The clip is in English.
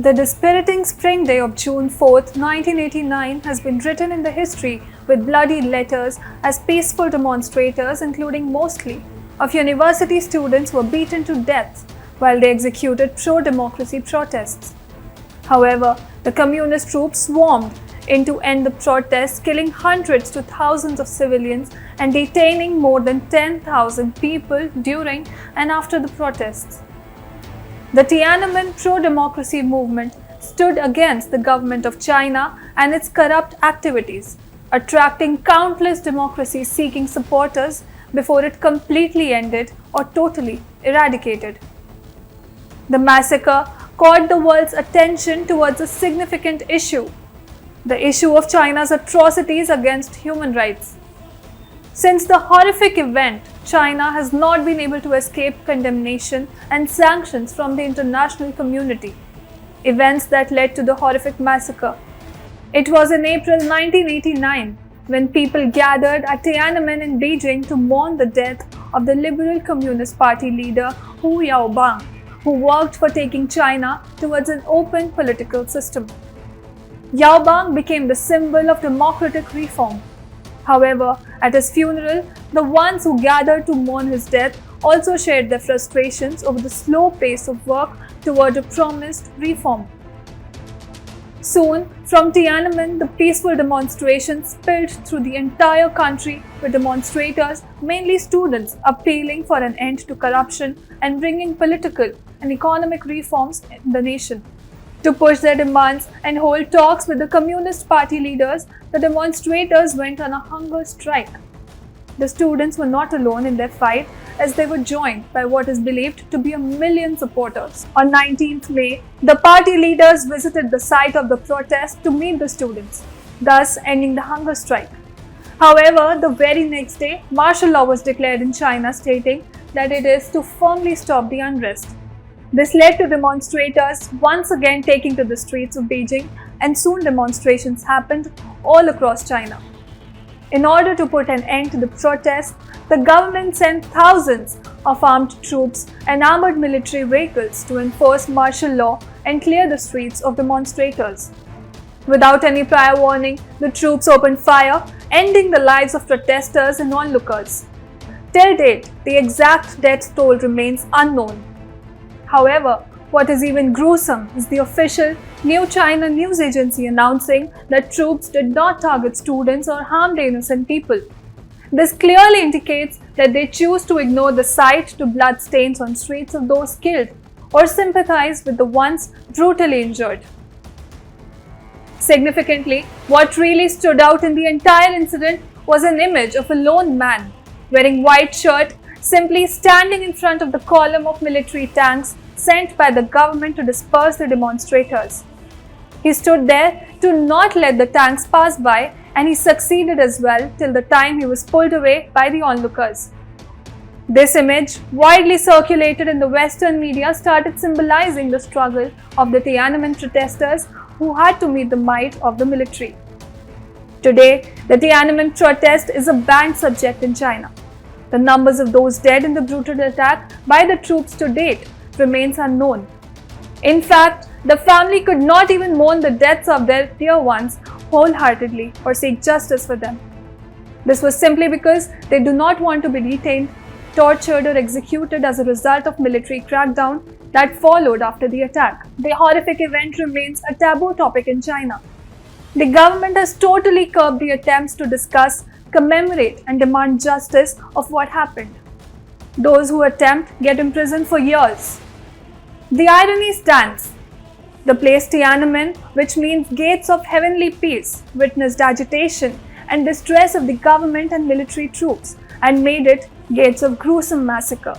The dispiriting spring day of June 4, 1989 has been written in the history with bloodied letters as peaceful demonstrators, including mostly of university students, were beaten to death while they executed pro-democracy protests. However, the communist troops swarmed in to end the protests, killing hundreds to thousands of civilians and detaining more than 10,000 people during and after the protests. The Tiananmen pro-democracy movement stood against the government of China and its corrupt activities, attracting countless democracy-seeking supporters before it completely ended or totally eradicated. The massacre caught the world's attention towards a significant issue: the issue of China's atrocities against human rights. Since the horrific event, China has not been able to escape condemnation and sanctions from the international community, events that led to the horrific massacre. It was in April 1989 when people gathered at Tiananmen in Beijing to mourn the death of the Liberal Communist Party leader Hu Yaobang, who worked for taking China towards an open political system. Yaobang became the symbol of democratic reform. However, at his funeral, the ones who gathered to mourn his death also shared their frustrations over the slow pace of work toward a promised reform. Soon, from Tiananmen, the peaceful demonstrations spilled through the entire country, with demonstrators, mainly students, appealing for an end to corruption and bringing political and economic reforms in the nation. To push their demands and hold talks with the Communist Party leaders, the demonstrators went on a hunger strike. The students were not alone in their fight, as they were joined by what is believed to be 1 million supporters. On 19th May, the party leaders visited the site of the protest to meet the students, thus ending the hunger strike. However, the very next day, martial law was declared in China, stating that it is to firmly stop the unrest. This led to demonstrators once again taking to the streets of Beijing, and soon demonstrations happened all across China. In order to put an end to the protests, the government sent thousands of armed troops and armored military vehicles to enforce martial law and clear the streets of demonstrators. Without any prior warning, the troops opened fire, ending the lives of protesters and onlookers. Till date, the exact death toll remains unknown. However, what is even gruesome is the official New China news agency announcing that troops did not target students or harm the innocent people. This clearly indicates that they choose to ignore the sight to bloodstains on streets of those killed, or sympathize with the ones brutally injured. Significantly, what really stood out in the entire incident was an image of a lone man wearing white shirt, simply standing in front of the column of military tanks sent by the government to disperse the demonstrators. He stood there to not let the tanks pass by, and he succeeded as well till the time he was pulled away by the onlookers. This image, widely circulated in the Western media, started symbolizing the struggle of the Tiananmen protesters who had to meet the might of the military. Today, the Tiananmen protest is a banned subject in China. The numbers of those dead in the brutal attack by the troops to date remains unknown. In fact, the family could not even mourn the deaths of their dear ones wholeheartedly or seek justice for them. This was simply because they do not want to be detained, tortured, or executed as a result of military crackdown that followed after the attack. The horrific event remains a taboo topic in China. The government has totally curbed the attempts to discuss, commemorate, and demand justice of what happened. Those who attempt get imprisoned for years. The irony stands. The place Tiananmen, which means gates of heavenly peace, witnessed agitation and distress of the government and military troops and made it gates of gruesome massacre.